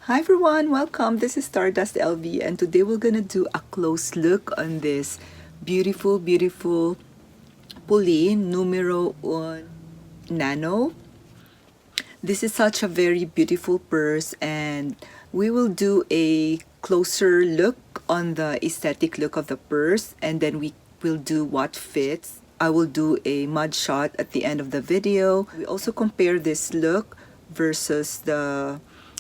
Hi everyone, welcome. This is StardustttLv and today we're gonna do a close look on this beautiful Polene Numero 1 Nano. This is such a very beautiful purse and we will do a closer look on the aesthetic look of the purse, and then we will do what fits. I will do a mud shot at the end of the video. We also compare this look versus the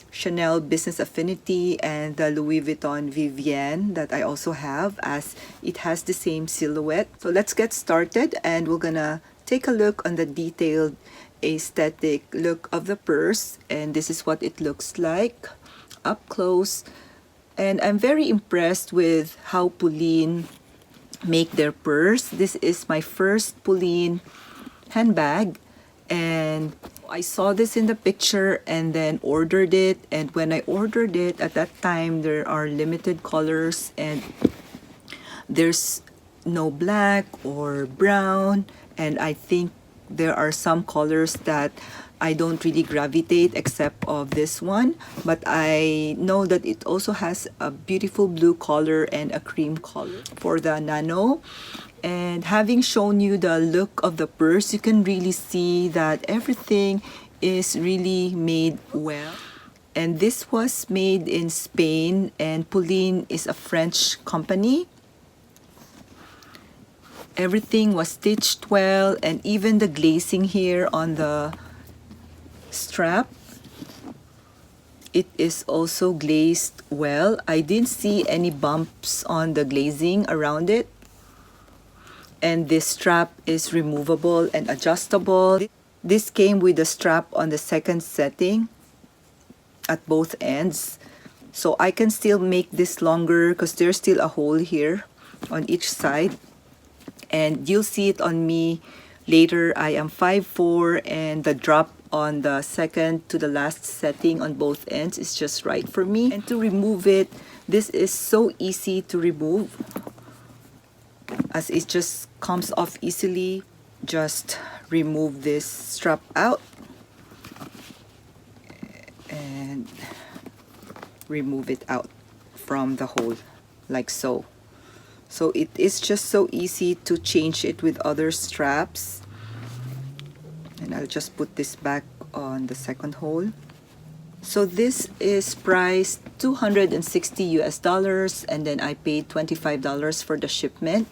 Chanel Business Affinity and the Louis Vuitton Vivienne that I also have, as it has the same silhouette. So let's get started and we're gonna take a look on the detailed aesthetic look of the purse, and this is what it looks like up close. And I'm very impressed with how Polene make their purse. This is my first Polene handbag, and I saw this in the picture and then ordered it. And when I ordered it, at that time there are limited colors and there's no black or brown, and I think there are some colors that I don't really gravitate except of this one, but I know that it also has a beautiful blue color and a cream color for the Nano. And having shown you the look of the purse, you can really see that everything is really made well. And this was made in Spain, and Polene is a French company. Everything was stitched well, and even the glazing here on the strap, it is also glazed well. I didn't see any bumps on the glazing around it. And this strap is removable and adjustable. This came with a strap on the second setting at both ends, so I can still make this longer because there's still a hole here on each side, and you'll see it on me later. I am 5'4", and the drop on the second to the last setting on both ends is just right for me. And to remove it, this is so easy to remove, as it just comes off easily. Just remove this strap out and remove it out from the hole like so. So it is just so easy to change it with other straps. And I'll just put this back on the second hole. So this is priced $260 US, and then I paid $25 for the shipment.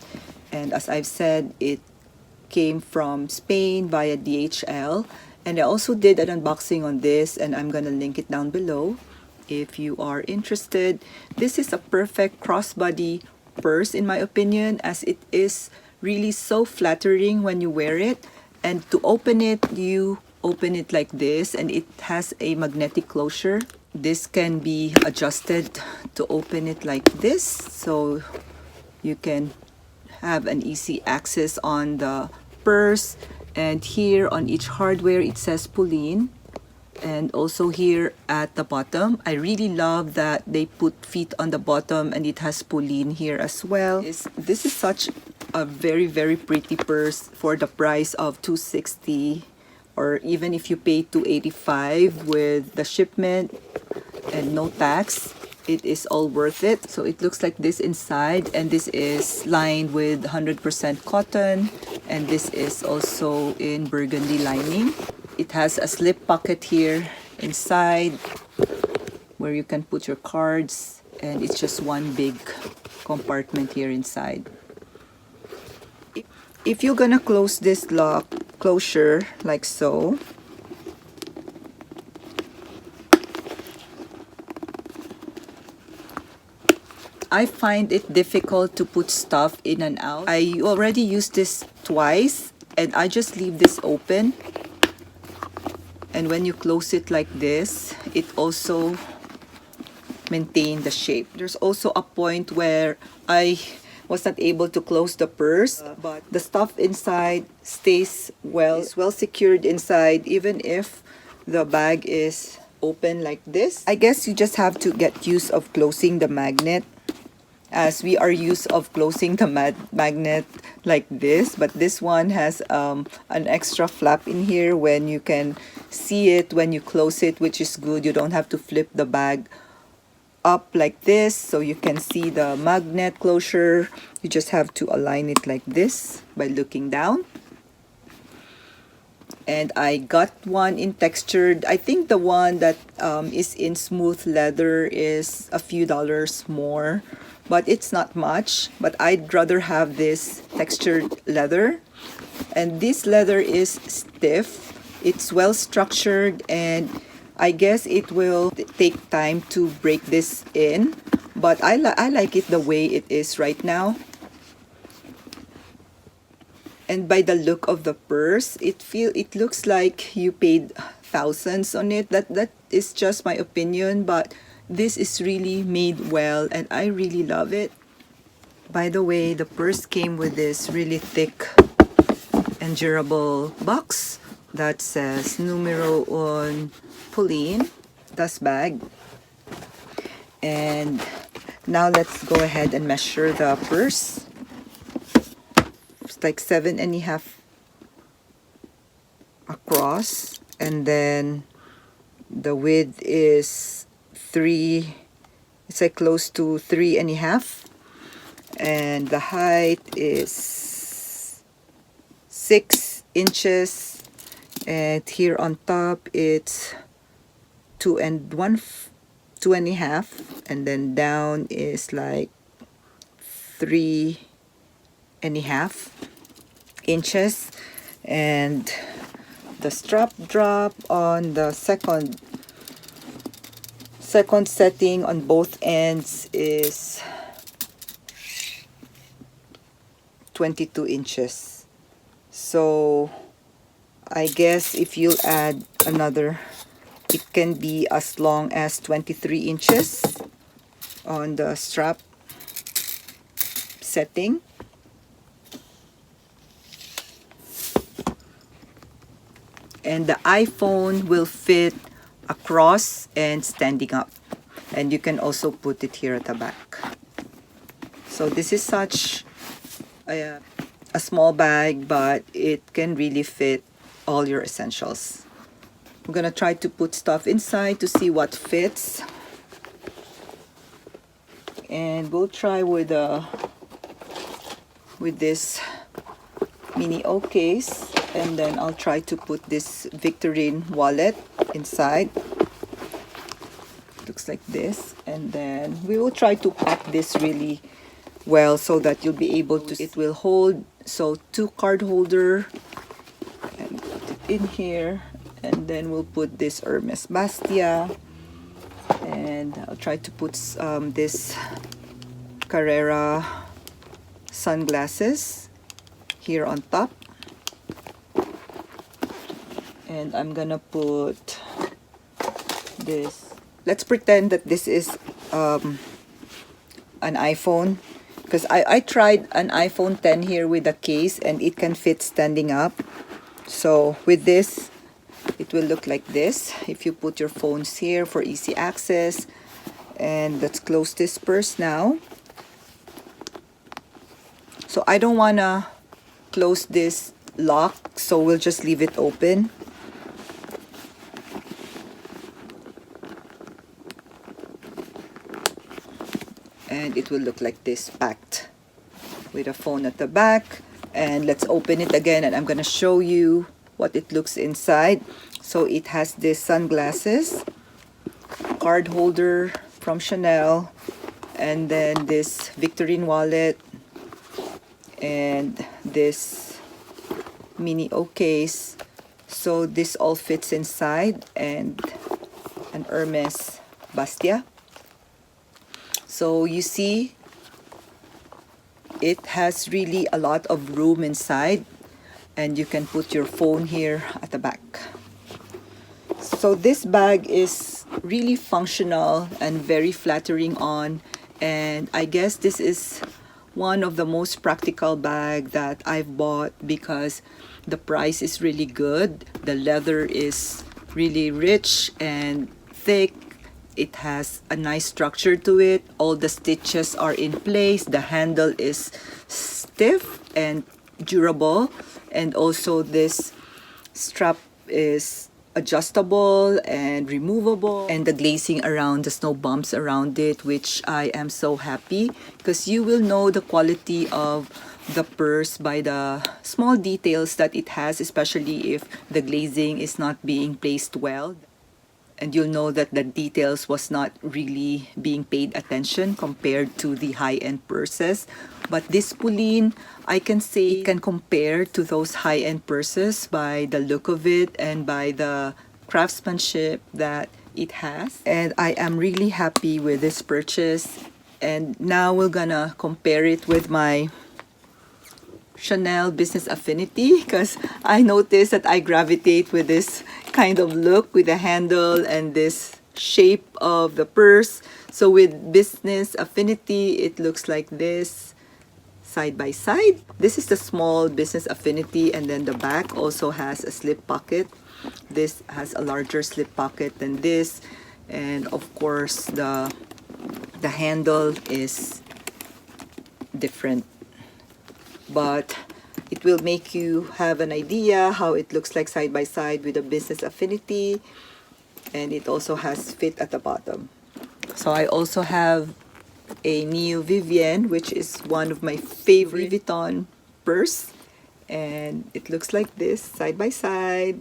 And as I've said, it came from Spain via DHL. And I also did an unboxing on this, and I'm gonna link it down below if you are interested. This is a perfect crossbody purse in my opinion, as it is really so flattering when you wear it. And to open it, you open it like this, and it has a magnetic closure. This can be adjusted to open it like this, so you can have an easy access on the purse. And here on each hardware it says Polene, and also here at the bottom, I really love that they put feet on the bottom, and it has Polene here as well. This is such a very pretty purse for the price of $260, or even if you pay $285 with the shipment and no tax, it is all worth it. So it looks like this inside, and this is lined with 100% cotton, and this is also in burgundy lining. It has a slip pocket here inside where you can put your cards, and it's just one big compartment here inside. If you're gonna close this lock closure like so, I find it difficult to put stuff in and out. I already used this twice, and I just leave this open. And when you close it like this, it also maintains the shape. There's also a point where I was not able to close the purse, but the stuff inside stays well secured inside, even if the bag is open like this. I guess you just have to get used of closing the magnet, as we are used of closing the magnet like this, but this one has an extra flap in here when you can see it when you close it, which is good. You don't have to flip the bag up like this so you can see the magnet closure. You just have to align it like this by looking down. And I got one in textured. I think the one that is in smooth leather is a few dollars more, but it's not much. But I'd rather have this textured leather. And this leather is stiff, it's well structured, and I guess it will take time to break this in, but I like it the way it is right now. And by the look of the purse, it looks like you paid thousands on it. That is just my opinion, but this is really made well and I really love it. By the way, the purse came with this really thick and durable box that says Numero on Polene dust bag. And now let's go ahead and measure the purse. It's like 7.5 across, and then the width is 3, it's like close to 3.5, and the height is 6 inches, and here on top it's 2.5, and then down is like 3.5 inches. And the strap drop on the second setting on both ends is 22 inches. So I guess if you add another, it can be as long as 23 inches on the strap setting. And the iPhone will fit across and standing up, and you can also put it here at the back. So this is such a small bag, but it can really fit all your essentials. I'm gonna try to put stuff inside to see what fits, and we'll try with this mini O case, and then I'll try to put this Victorine wallet inside. Looks like this, and then we will try to pack this really well so that you'll be able to, it will hold. So 2 card holder, and put it in here, and then we'll put this Hermes Bastia, and I'll try to put this Carrera sunglasses here on top, and I'm gonna put this, let's pretend that this is an iPhone, because I tried an iPhone 10 here with a case and it can fit standing up. So with this, it will look like this if you put your phones here for easy access. And let's close this purse now. So I don't want to close this lock, so we'll just leave it open. And it will look like this, packed with a phone at the back. And let's open it again, and I'm going to show you what it looks inside. So it has this sunglasses, card holder from Chanel, and then this Victorine wallet, and this mini O case. So this all fits inside, and an Hermes Bastia. So you see, it has really a lot of room inside, and you can put your phone here at the back. So this bag is really functional and very flattering on, and I guess this is one of the most practical bag that I've bought because the price is really good. The leather is really rich and thick, it has a nice structure to it. All the stitches are in place. The handle is stiff and durable, and also this strap is adjustable and removable, and the glazing around, the snow bumps around it, which I am so happy, because you will know the quality of the purse by the small details that it has, especially if the glazing is not being placed well, and you'll know that the details was not really being paid attention compared to the high-end purses. But this Polene, I can say it can compare to those high-end purses by the look of it and by the craftsmanship that it has. And I am really happy with this purchase. And now we're gonna compare it with my Chanel Business Affinity, because I noticed that I gravitate with this kind of look with the handle and this shape of the purse. So with Business Affinity, it looks like this side by side. This is the small Business Affinity, and then the back also has a slip pocket. This has a larger slip pocket than this, and of course the handle is different, but it will make you have an idea how it looks like side by side with the Business Affinity. And it also has fit at the bottom. So I also have a Neo Vivienne, which is one of my favorite Vuitton purse, and it looks like this side by side,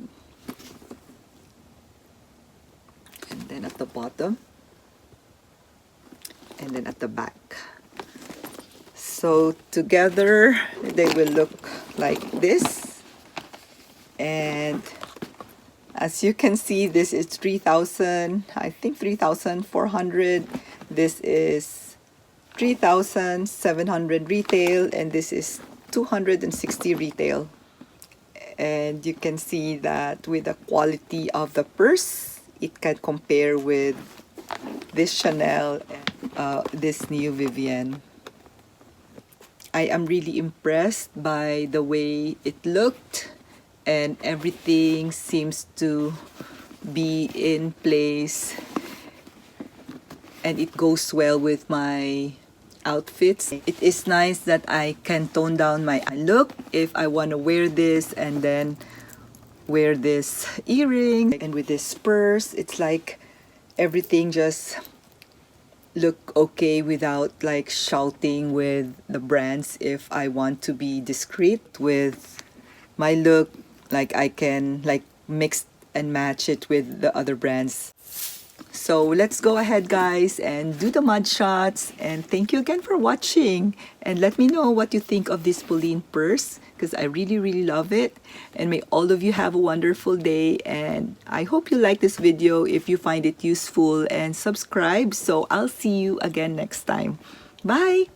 and then at the bottom, and then at the back. So together they will look like this, and as you can see, this is 3,000, I think 3,400. This is 3,700 retail, and this is 260 retail. And you can see that with the quality of the purse, it can compare with this Chanel and this Neo Vivienne. I am really impressed by the way it looked, and everything seems to be in place, and it goes well with my outfits. It is nice that I can tone down my look if I want to wear this and then wear this earring, and with this purse, it's like everything just look okay without like shouting with the brands. If I want to be discreet with my look, like I can like mix and match it with the other brands. So let's go ahead, guys, and do the mud shots. And thank you again for watching, and let me know what you think of this Polene purse, because I really love it. And may all of you have a wonderful day, and I hope you like this video if you find it useful, and subscribe. So I'll see you again next time. Bye.